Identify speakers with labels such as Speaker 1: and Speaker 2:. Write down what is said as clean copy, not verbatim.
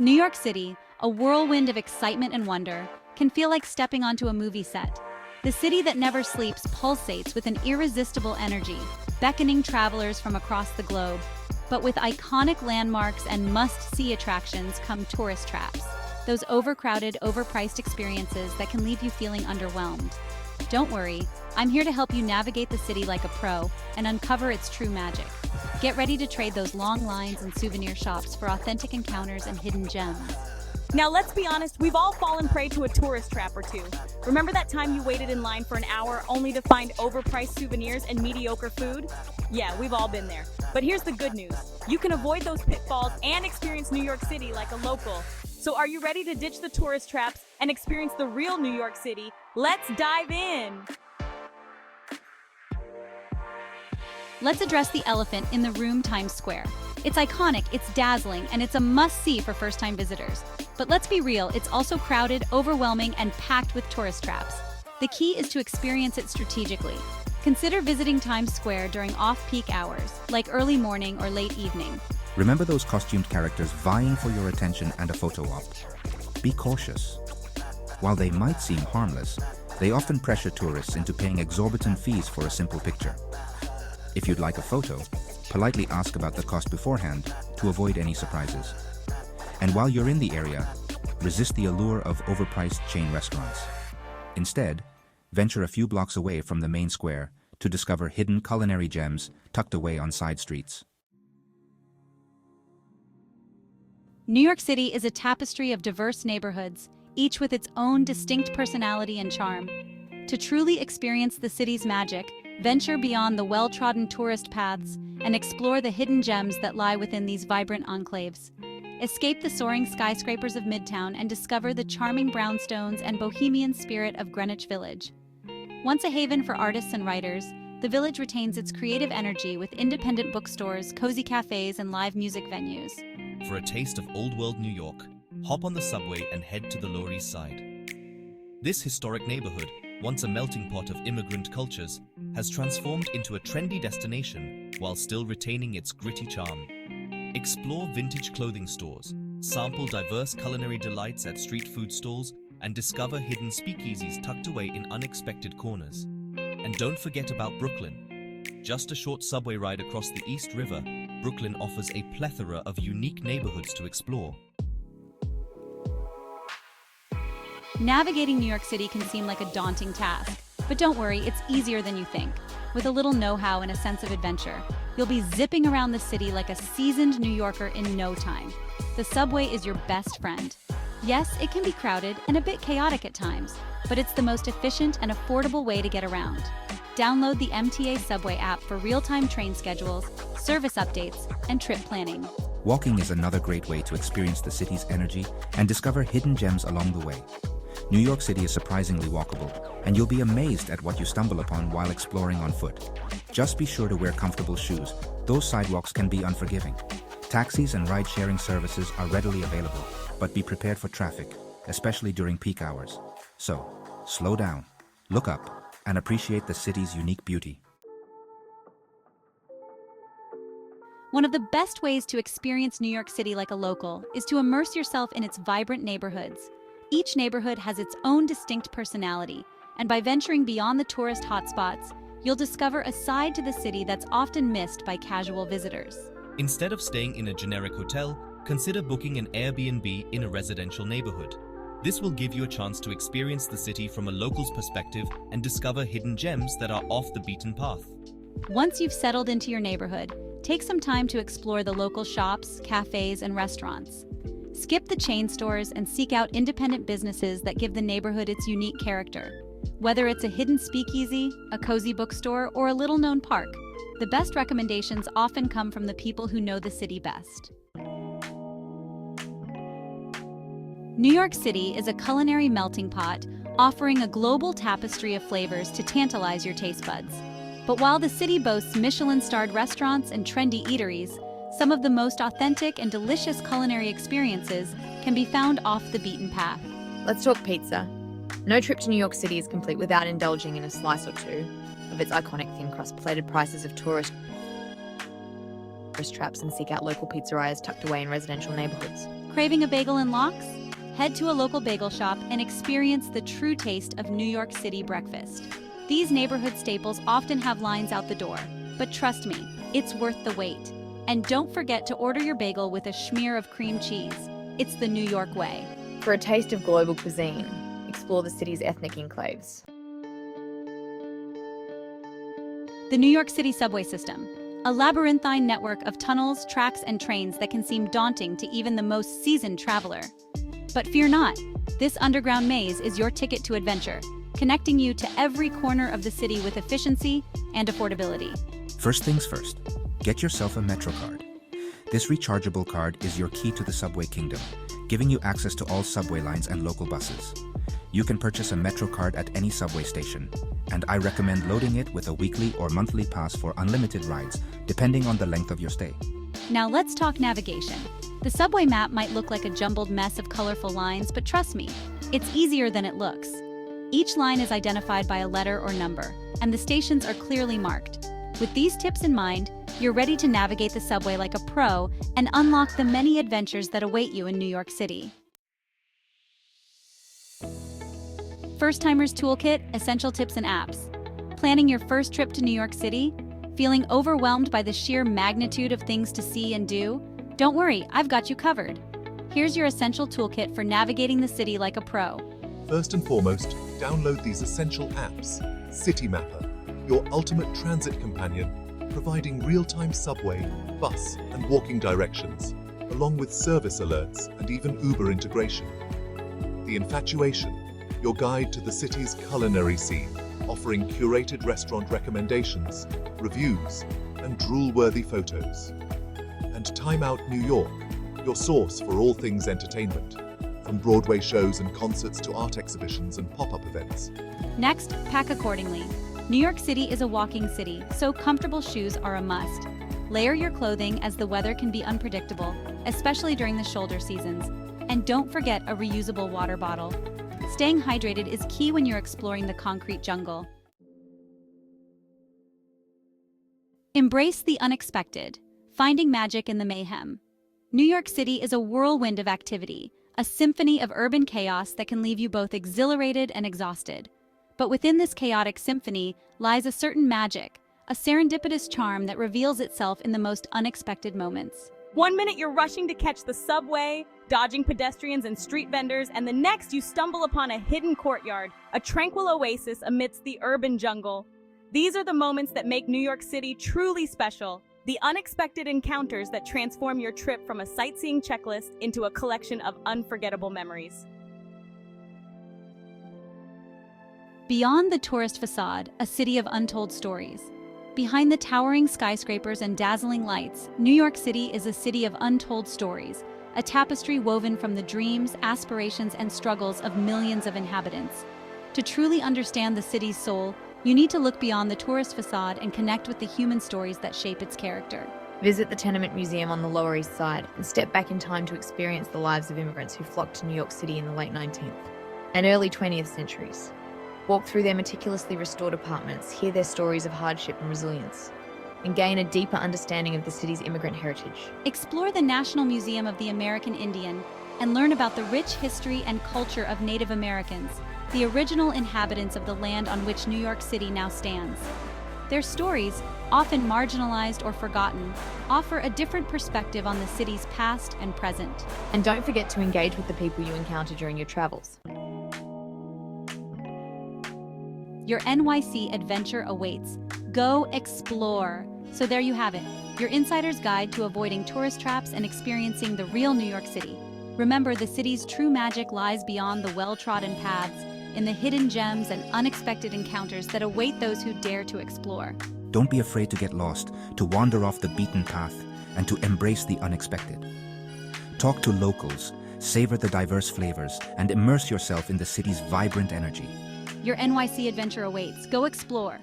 Speaker 1: New York City, a whirlwind of excitement and wonder, can feel like stepping onto a movie set. The city that never sleeps pulsates with an irresistible energy, beckoning travelers from across the globe. But with iconic landmarks and must-see attractions come tourist traps. Those overcrowded, overpriced experiences that can leave you feeling underwhelmed. Don't worry, I'm here to help you navigate the city like a pro and uncover its true magic. Get ready to trade those long lines and souvenir shops for authentic encounters and hidden gems.
Speaker 2: Now let's be honest, we've all fallen prey to a tourist trap or two. Remember that time you waited in line for an hour only to find overpriced souvenirs and mediocre food? Yeah, we've all been there. But here's the good news. You can avoid those pitfalls and experience New York City like a local. So are you ready to ditch the tourist traps and experience the real New York City? Let's dive in!
Speaker 1: Let's address the elephant in the room, Times Square. It's iconic, it's dazzling, and it's a must-see for first-time visitors. But let's be real, it's also crowded, overwhelming, and packed with tourist traps. The key is to experience it strategically. Consider visiting Times Square during off-peak hours, like early morning or late evening.
Speaker 3: Remember those costumed characters vying for your attention and a photo op? Be cautious. While they might seem harmless, they often pressure tourists into paying exorbitant fees for a simple picture. If you'd like a photo, politely ask about the cost beforehand to avoid any surprises. And while you're in the area, resist the allure of overpriced chain restaurants. Instead, venture a few blocks away from the main square to discover hidden culinary gems tucked away on side streets.
Speaker 1: New York City is a tapestry of diverse neighborhoods, each with its own distinct personality and charm. To truly experience the city's magic, venture beyond the well-trodden tourist paths and explore the hidden gems that lie within these vibrant enclaves. Escape the soaring skyscrapers of Midtown and discover the charming brownstones and bohemian spirit of Greenwich Village. Once a haven for artists and writers, the village retains its creative energy with independent bookstores, cozy cafes, and live music venues.
Speaker 4: For a taste of old-world New York, hop on the subway and head to the Lower East Side. This historic neighborhood, once a melting pot of immigrant cultures, has transformed into a trendy destination while still retaining its gritty charm. Explore vintage clothing stores, sample diverse culinary delights at street food stalls, and discover hidden speakeasies tucked away in unexpected corners. And don't forget about Brooklyn. Just a short subway ride across the East River, Brooklyn offers a plethora of unique neighborhoods to explore.
Speaker 1: Navigating New York City can seem like a daunting task, but don't worry, it's easier than you think. With a little know-how and a sense of adventure, you'll be zipping around the city like a seasoned New Yorker in no time. The subway is your best friend. Yes, it can be crowded and a bit chaotic at times, but it's the most efficient and affordable way to get around. Download the MTA Subway app for real-time train schedules, service updates, and trip planning.
Speaker 3: Walking is another great way to experience the city's energy and discover hidden gems along the way. New York City is surprisingly walkable, and you'll be amazed at what you stumble upon while exploring on foot. Just be sure to wear comfortable shoes. Those sidewalks can be unforgiving. Taxis and ride-sharing services are readily available, but be prepared for traffic, especially during peak hours. So, slow down, look up, and appreciate the city's unique beauty.
Speaker 1: One of the best ways to experience New York City like a local is to immerse yourself in its vibrant neighborhoods. Each neighborhood has its own distinct personality, and by venturing beyond the tourist hotspots, you'll discover a side to the city that's often missed by casual visitors.
Speaker 4: Instead of staying in a generic hotel, consider booking an Airbnb in a residential neighborhood. This will give you a chance to experience the city from a local's perspective and discover hidden gems that are off the beaten path.
Speaker 1: Once you've settled into your neighborhood, take some time to explore the local shops, cafes, and restaurants. Skip the chain stores and seek out independent businesses that give the neighborhood its unique character. Whether it's a hidden speakeasy, a cozy bookstore, or a little-known park, the best recommendations often come from the people who know the city best. New York City is a culinary melting pot, offering a global tapestry of flavors to tantalize your taste buds. But while the city boasts Michelin-starred restaurants and trendy eateries, some of the most authentic and delicious culinary experiences can be found off the beaten path.
Speaker 5: Let's talk pizza. No trip to New York City is complete without indulging in a slice or two of its iconic thin crust plated prices of tourist traps and seek out local pizzerias tucked away in residential neighborhoods.
Speaker 1: Craving a bagel and lox? Head to a local bagel shop and experience the true taste of New York City breakfast. These neighborhood staples often have lines out the door, but trust me, it's worth the wait. And don't forget to order your bagel with a smear of cream cheese. It's the New York way.
Speaker 5: For a taste of global cuisine, explore the city's ethnic enclaves.
Speaker 1: The New York City subway system, a labyrinthine network of tunnels, tracks, and trains that can seem daunting to even the most seasoned traveler. But fear not, this underground maze is your ticket to adventure, connecting you to every corner of the city with efficiency and affordability.
Speaker 3: First things first, get yourself a Metro card. This rechargeable card is your key to the subway kingdom, giving you access to all subway lines and local buses. You can purchase a Metro card at any subway station, and I recommend loading it with a weekly or monthly pass for unlimited rides, depending on the length of your stay.
Speaker 1: Now let's talk navigation. The subway map might look like a jumbled mess of colorful lines, but trust me, it's easier than it looks. Each line is identified by a letter or number, and the stations are clearly marked. With these tips in mind, you're ready to navigate the subway like a pro and unlock the many adventures that await you in New York City. First-Timers Toolkit, Essential Tips and Apps. Planning your first trip to New York City? Feeling overwhelmed by the sheer magnitude of things to see and do? Don't worry, I've got you covered. Here's your essential toolkit for navigating the city like a pro.
Speaker 6: First and foremost, download these essential apps. City Mapper, your ultimate transit companion, providing real-time subway, bus, and walking directions, along with service alerts and even Uber integration. The Infatuation, your guide to the city's culinary scene, offering curated restaurant recommendations, reviews, and drool-worthy photos. And Time Out New York, your source for all things entertainment, from Broadway shows and concerts to art exhibitions and pop-up events.
Speaker 1: Next, pack accordingly. New York City is a walking city, so comfortable shoes are a must. Layer your clothing as the weather can be unpredictable, especially during the shoulder seasons. And don't forget a reusable water bottle. Staying hydrated is key when you're exploring the concrete jungle. Embrace the unexpected, finding magic in the mayhem. New York City is a whirlwind of activity, a symphony of urban chaos that can leave you both exhilarated and exhausted. But within this chaotic symphony lies a certain magic, a serendipitous charm that reveals itself in the most unexpected moments.
Speaker 2: 1 minute you're rushing to catch the subway, dodging pedestrians and street vendors, and the next you stumble upon a hidden courtyard, a tranquil oasis amidst the urban jungle. These are the moments that make New York City truly special, the unexpected encounters that transform your trip from a sightseeing checklist into a collection of unforgettable memories.
Speaker 1: Beyond the tourist facade, a city of untold stories. Behind the towering skyscrapers and dazzling lights, New York City is a city of untold stories, a tapestry woven from the dreams, aspirations, and struggles of millions of inhabitants. To truly understand the city's soul, you need to look beyond the tourist facade and connect with the human stories that shape its character.
Speaker 5: Visit the Tenement Museum on the Lower East Side and step back in time to experience the lives of immigrants who flocked to New York City in the late 19th and early 20th centuries. Walk through their meticulously restored apartments, hear their stories of hardship and resilience, and gain a deeper understanding of the city's immigrant heritage.
Speaker 1: Explore the National Museum of the American Indian and learn about the rich history and culture of Native Americans, the original inhabitants of the land on which New York City now stands. Their stories, often marginalized or forgotten, offer a different perspective on the city's past and present.
Speaker 5: And don't forget to engage with the people you encounter during your travels.
Speaker 1: Your NYC adventure awaits. Go explore. So there you have it, your insider's guide to avoiding tourist traps and experiencing the real New York City. Remember, the city's true magic lies beyond the well-trodden paths, in the hidden gems and unexpected encounters that await those who dare to explore.
Speaker 3: Don't be afraid to get lost, to wander off the beaten path, and to embrace the unexpected. Talk to locals, savor the diverse flavors, and immerse yourself in the city's vibrant energy.
Speaker 1: Your NYC adventure awaits. Go explore.